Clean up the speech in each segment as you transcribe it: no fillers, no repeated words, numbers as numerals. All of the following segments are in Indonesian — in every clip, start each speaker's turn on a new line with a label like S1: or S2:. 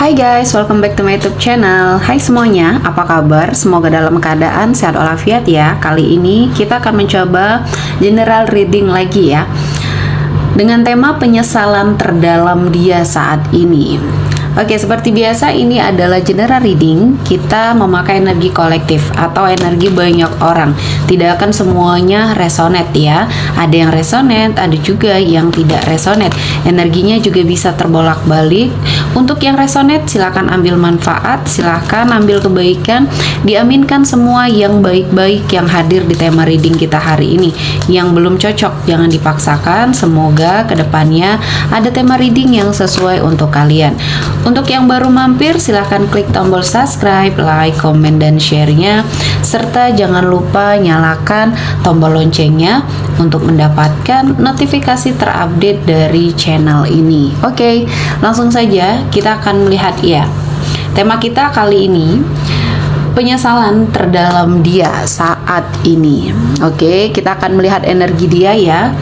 S1: Hai guys, welcome back to my YouTube channel. Hai semuanya, apa kabar? Semoga dalam keadaan sehat walafiat ya. Kali ini kita akan mencoba general reading lagi ya, dengan tema penyesalan terdalam dia saat ini. Oke, seperti biasa ini adalah general reading. Kita memakai energi kolektif atau energi banyak orang. Tidak akan semuanya resonate ya. Ada yang resonate, ada juga yang tidak resonate. Energinya juga bisa terbolak-balik. Untuk yang resonate silakan ambil manfaat, silakan ambil kebaikan. Diaminkan semua yang baik-baik yang hadir di tema reading kita hari ini. Yang belum cocok jangan dipaksakan. Semoga kedepannya ada tema reading yang sesuai untuk kalian. Untuk yang baru mampir, silahkan klik tombol subscribe, like, komen, dan share-nya. Serta jangan lupa nyalakan tombol loncengnya untuk mendapatkan notifikasi terupdate dari channel ini. Oke, langsung saja kita akan melihat ya. Tema kita kali ini, penyesalan terdalam dia saat ini. Oke, kita akan melihat energi dia ya.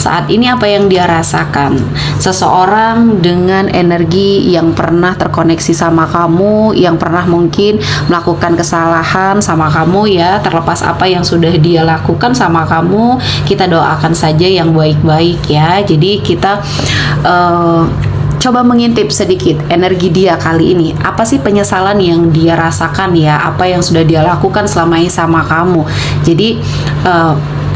S1: Saat ini apa yang dia rasakan? Seseorang dengan energi yang pernah terkoneksi sama kamu, yang pernah mungkin melakukan kesalahan sama kamu ya, terlepas apa yang sudah dia lakukan sama kamu, kita doakan saja yang baik-baik ya. Jadi kita coba mengintip sedikit energi dia kali ini. Apa sih penyesalan yang dia rasakan ya? Apa yang sudah dia lakukan selama ini sama kamu? Jadi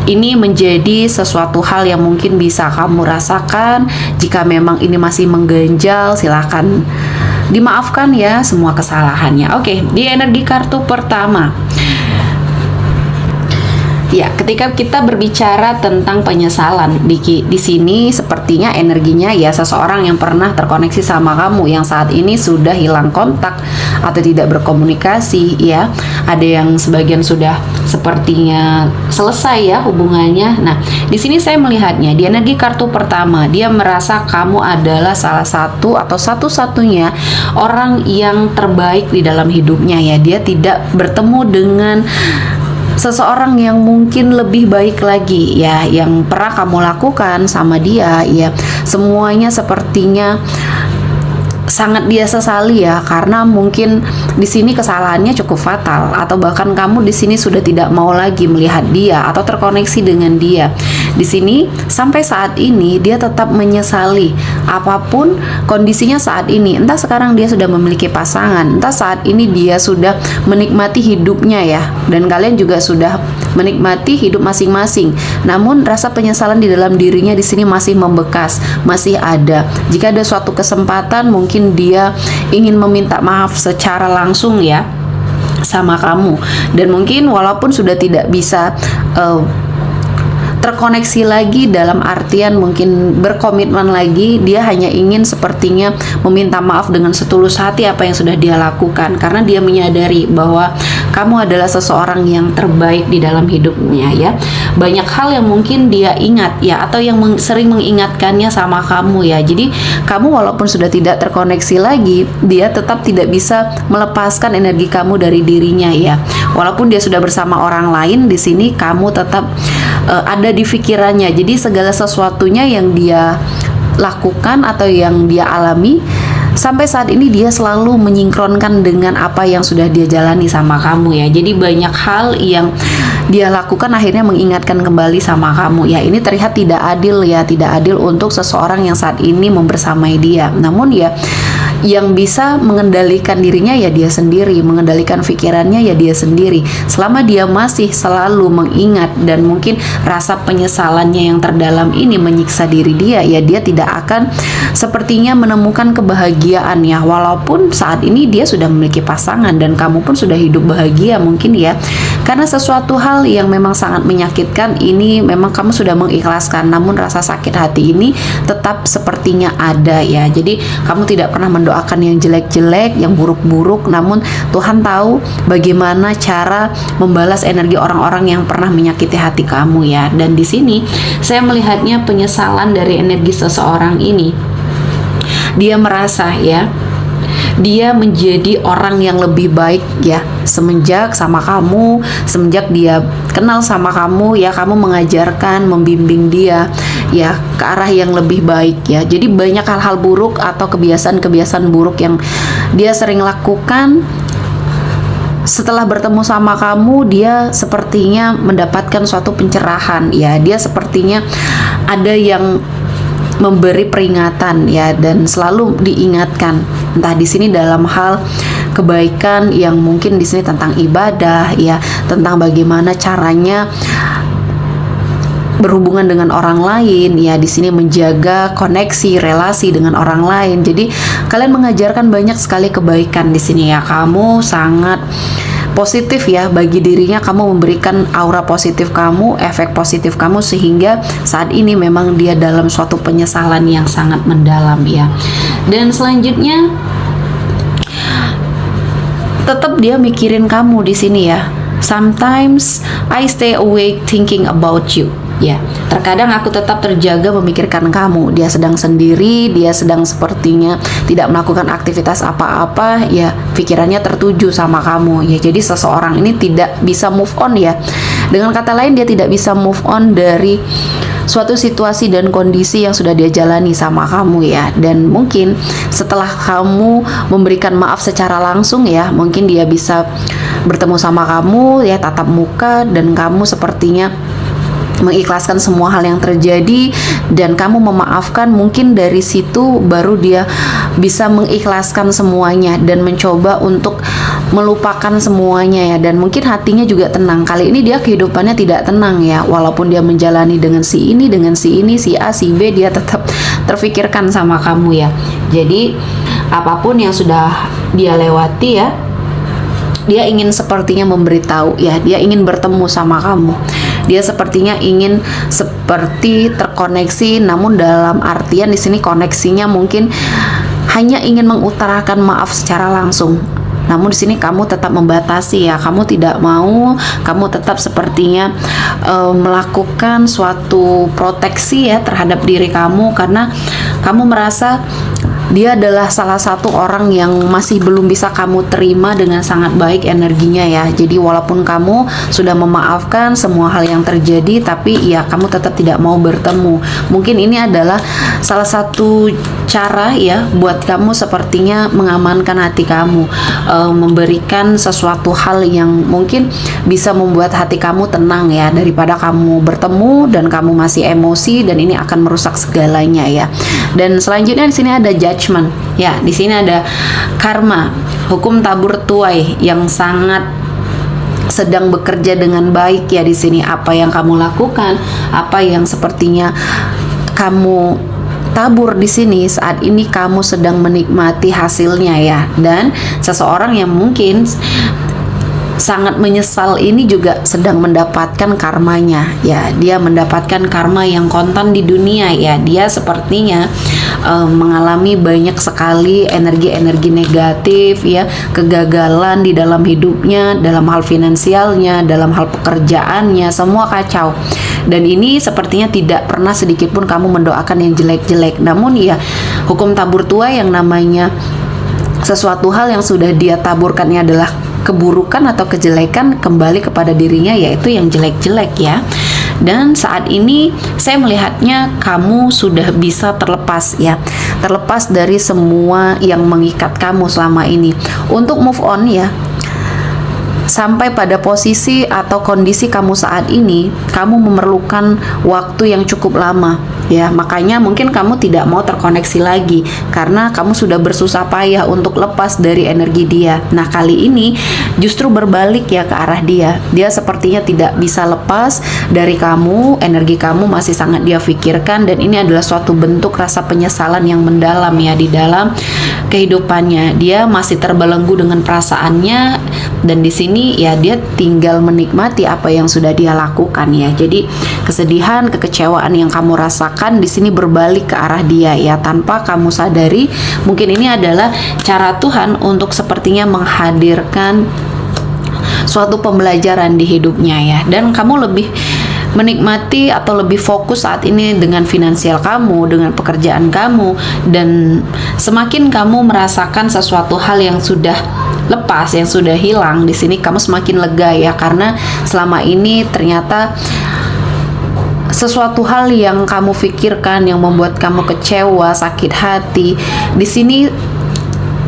S1: ini menjadi sesuatu hal yang mungkin bisa kamu rasakan. Jika memang ini masih mengganjal, silahkan dimaafkan ya semua kesalahannya. Oke, di energi kartu pertama. Ya, ketika kita berbicara tentang penyesalan di sini sepertinya energinya ya seseorang yang pernah terkoneksi sama kamu yang saat ini sudah hilang kontak atau tidak berkomunikasi ya. Ada yang sebagian sudah sepertinya selesai ya hubungannya. Nah, di sini saya melihatnya di energi kartu pertama, dia merasa kamu adalah salah satu atau satu-satunya orang yang terbaik di dalam hidupnya ya. Dia tidak bertemu dengan seseorang yang mungkin lebih baik lagi ya, yang pernah kamu lakukan sama dia ya. Semuanya sepertinya sangat dia sesali ya, karena mungkin di sini kesalahannya cukup fatal atau bahkan kamu di sini sudah tidak mau lagi melihat dia atau terkoneksi dengan dia. Di sini sampai saat ini dia tetap menyesali apapun kondisinya saat ini. Entah sekarang dia sudah memiliki pasangan, entah saat ini dia sudah menikmati hidupnya ya, dan kalian juga sudah menikmati hidup masing-masing. Namun rasa penyesalan di dalam dirinya di sini masih membekas, masih ada. Jika ada suatu kesempatan mungkin dia ingin meminta maaf secara langsung ya sama kamu, dan mungkin walaupun sudah tidak bisa terkoneksi lagi dalam artian mungkin berkomitmen lagi, dia hanya ingin sepertinya meminta maaf dengan setulus hati apa yang sudah dia lakukan, karena dia menyadari bahwa kamu adalah seseorang yang terbaik di dalam hidupnya ya. Banyak hal yang mungkin dia ingat ya, atau yang sering mengingatkannya sama kamu ya. Jadi kamu walaupun sudah tidak terkoneksi lagi, dia tetap tidak bisa melepaskan energi kamu dari dirinya ya. Walaupun dia sudah bersama orang lain, di sini kamu tetap ada di pikirannya. Jadi segala sesuatunya yang dia lakukan atau yang dia alami sampai saat ini dia selalu menyinkronkan dengan apa yang sudah dia jalani sama kamu ya. Jadi banyak hal yang dia lakukan akhirnya mengingatkan kembali sama kamu ya. Ini terlihat tidak adil ya, tidak adil untuk seseorang yang saat ini membersamai dia. Namun ya yang bisa mengendalikan dirinya ya dia sendiri, mengendalikan pikirannya ya dia sendiri. Selama dia masih selalu mengingat dan mungkin rasa penyesalannya yang terdalam ini menyiksa diri dia, ya dia tidak akan sepertinya menemukan kebahagiaan ya. Walaupun saat ini dia sudah memiliki pasangan dan kamu pun sudah hidup bahagia mungkin ya. Karena sesuatu hal yang memang sangat menyakitkan ini memang kamu sudah mengikhlaskan, namun rasa sakit hati ini tetap sepertinya ada ya. Jadi kamu tidak pernah mendoakan yang jelek-jelek, yang buruk-buruk, namun Tuhan tahu bagaimana cara membalas energi orang-orang yang pernah menyakiti hati kamu ya. Dan di sini saya melihatnya penyesalan dari energi seseorang ini. Dia merasa ya, dia menjadi orang yang lebih baik ya semenjak sama kamu, semenjak dia kenal sama kamu ya, kamu mengajarkan, membimbing dia ya ke arah yang lebih baik ya. Jadi banyak hal-hal buruk atau kebiasaan-kebiasaan buruk yang dia sering lakukan, setelah bertemu sama kamu dia sepertinya mendapatkan suatu pencerahan ya. Dia sepertinya ada yang memberi peringatan ya, dan selalu diingatkan, entah di sini dalam hal kebaikan yang mungkin di sini tentang ibadah ya, tentang bagaimana caranya berhubungan dengan orang lain ya, di sini menjaga koneksi relasi dengan orang lain. Jadi kalian mengajarkan banyak sekali kebaikan di sini ya. Kamu sangat positif ya bagi dirinya, kamu memberikan aura positif kamu, efek positif kamu, sehingga saat ini memang dia dalam suatu penyesalan yang sangat mendalam ya. Dan selanjutnya tetap dia mikirin kamu di sini ya. Sometimes I stay awake thinking about you. Ya, terkadang aku tetap terjaga memikirkan kamu. Dia sedang sendiri, dia sedang sepertinya tidak melakukan aktivitas apa-apa, ya pikirannya tertuju sama kamu. Ya, jadi seseorang ini tidak bisa move on ya. Dengan kata lain, dia tidak bisa move on dari suatu situasi dan kondisi yang sudah dia jalani sama kamu ya. Dan mungkin setelah kamu memberikan maaf secara langsung ya, mungkin dia bisa bertemu sama kamu ya tatap muka, dan kamu sepertinya mengikhlaskan semua hal yang terjadi dan kamu memaafkan. Mungkin dari situ baru dia bisa mengikhlaskan semuanya dan mencoba untuk melupakan semuanya ya, dan mungkin hatinya juga tenang. Kali ini dia kehidupannya tidak tenang ya, walaupun dia menjalani dengan si ini, si A, si B, dia tetap terfikirkan sama kamu ya. Jadi apapun yang sudah dia lewati ya, dia ingin sepertinya memberitahu ya, dia ingin bertemu sama kamu. Dia sepertinya ingin seperti terkoneksi, namun dalam artian di sini koneksinya mungkin hanya ingin mengutarakan maaf secara langsung. Namun di sini kamu tetap membatasi ya, kamu tidak mau, kamu tetap sepertinya melakukan suatu proteksi ya terhadap diri kamu, karena kamu merasa dia adalah salah satu orang yang masih belum bisa kamu terima dengan sangat baik energinya ya. Jadi walaupun kamu sudah memaafkan semua hal yang terjadi, tapi ya kamu tetap tidak mau bertemu. Mungkin ini adalah salah satu cara ya buat kamu sepertinya mengamankan hati kamu, memberikan sesuatu hal yang mungkin bisa membuat hati kamu tenang ya, daripada kamu bertemu dan kamu masih emosi, dan ini akan merusak segalanya ya. Dan selanjutnya di sini ada judgment ya, di sini ada karma, hukum tabur tuai yang sangat sedang bekerja dengan baik ya. Di sini apa yang kamu lakukan, apa yang sepertinya kamu tabur di sini saat ini, kamu sedang menikmati hasilnya ya. Dan seseorang yang mungkin sangat menyesal ini juga sedang mendapatkan karmanya ya. Dia mendapatkan karma yang kontan di dunia ya. Dia sepertinya mengalami banyak sekali energi-energi negatif ya, kegagalan di dalam hidupnya, dalam hal finansialnya, dalam hal pekerjaannya, semua kacau. Dan ini sepertinya tidak pernah sedikit pun kamu mendoakan yang jelek-jelek. Namun ya hukum tabur tuai yang namanya sesuatu hal yang sudah dia taburkannya adalah keburukan atau kejelekan kembali kepada dirinya, yaitu yang jelek-jelek ya. Dan saat ini saya melihatnya kamu sudah bisa terlepas ya, terlepas dari semua yang mengikat kamu selama ini. Untuk move on ya, sampai pada posisi atau kondisi kamu saat ini, kamu memerlukan waktu yang cukup lama ya. Makanya mungkin kamu tidak mau terkoneksi lagi karena kamu sudah bersusah payah untuk lepas dari energi dia. Nah kali ini justru berbalik ya ke arah dia. Dia sepertinya tidak bisa lepas dari kamu, energi kamu masih sangat dia pikirkan, dan ini adalah suatu bentuk rasa penyesalan yang mendalam ya di dalam kehidupannya. Dia masih terbelenggu dengan perasaannya, dan di sini ya dia tinggal menikmati apa yang sudah dia lakukan ya. Jadi kesedihan, kekecewaan yang kamu rasakan di sini berbalik ke arah dia ya, tanpa kamu sadari. Mungkin ini adalah cara Tuhan untuk sepertinya menghadirkan suatu pembelajaran di hidupnya ya, dan kamu lebih menikmati atau lebih fokus saat ini dengan finansial kamu, dengan pekerjaan kamu, dan semakin kamu merasakan sesuatu hal yang sudah lepas, yang sudah hilang, di sini kamu semakin lega ya, karena selama ini ternyata sesuatu hal yang kamu pikirkan yang membuat kamu kecewa, sakit hati, di sini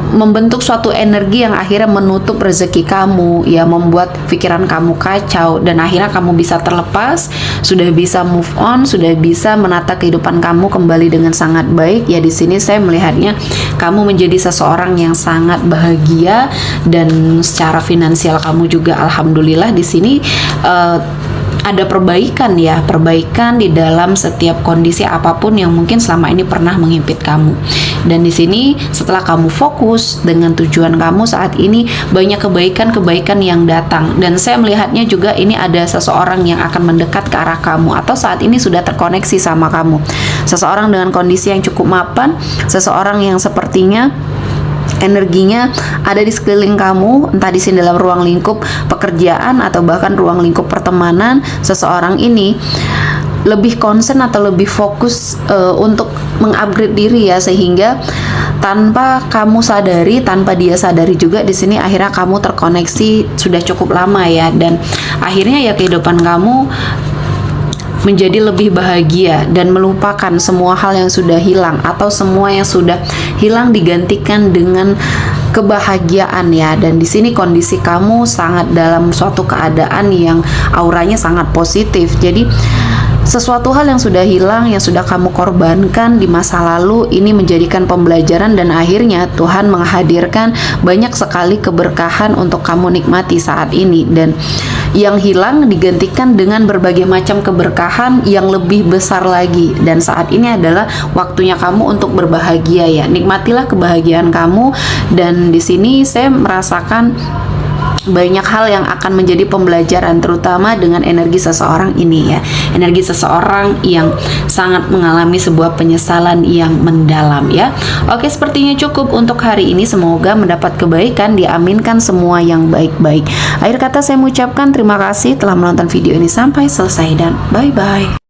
S1: membentuk suatu energi yang akhirnya menutup rezeki kamu, ya, membuat pikiran kamu kacau, dan akhirnya kamu bisa terlepas, sudah bisa move on, sudah bisa menata kehidupan kamu kembali dengan sangat baik. Ya, di sini saya melihatnya kamu menjadi seseorang yang sangat bahagia, dan secara finansial kamu juga alhamdulillah di sini ada perbaikan ya, perbaikan di dalam setiap kondisi apapun yang mungkin selama ini pernah menghimpit kamu. Dan di sini setelah kamu fokus dengan tujuan kamu saat ini, banyak kebaikan-kebaikan yang datang, dan saya melihatnya juga ini ada seseorang yang akan mendekat ke arah kamu atau saat ini sudah terkoneksi sama kamu. Seseorang dengan kondisi yang cukup mapan, seseorang yang sepertinya energinya ada di sekeliling kamu, entah di sini dalam ruang lingkup pekerjaan atau bahkan ruang lingkup pertemanan. Seseorang ini lebih concern atau lebih fokus untuk mengupgrade diri ya, sehingga tanpa kamu sadari, tanpa dia sadari juga, di sini akhirnya kamu terkoneksi sudah cukup lama ya, dan akhirnya ya kehidupan kamu menjadi lebih bahagia dan melupakan semua hal yang sudah hilang, atau semua yang sudah hilang digantikan dengan kebahagiaan ya. Dan di sini kondisi kamu sangat dalam suatu keadaan yang auranya sangat positif. Jadi sesuatu hal yang sudah hilang, yang sudah kamu korbankan di masa lalu, ini menjadikan pembelajaran, dan akhirnya Tuhan menghadirkan banyak sekali keberkahan untuk kamu nikmati saat ini. Dan yang hilang digantikan dengan berbagai macam keberkahan yang lebih besar lagi, dan saat ini adalah waktunya kamu untuk berbahagia ya. Nikmatilah kebahagiaan kamu, dan di sini saya merasakan banyak hal yang akan menjadi pembelajaran, terutama dengan energi seseorang ini ya, energi seseorang yang sangat mengalami sebuah penyesalan yang mendalam ya. Oke, sepertinya cukup untuk hari ini, semoga mendapat kebaikan, diaminkan semua yang baik-baik. Akhir kata saya mengucapkan terima kasih telah menonton video ini sampai selesai, dan bye-bye.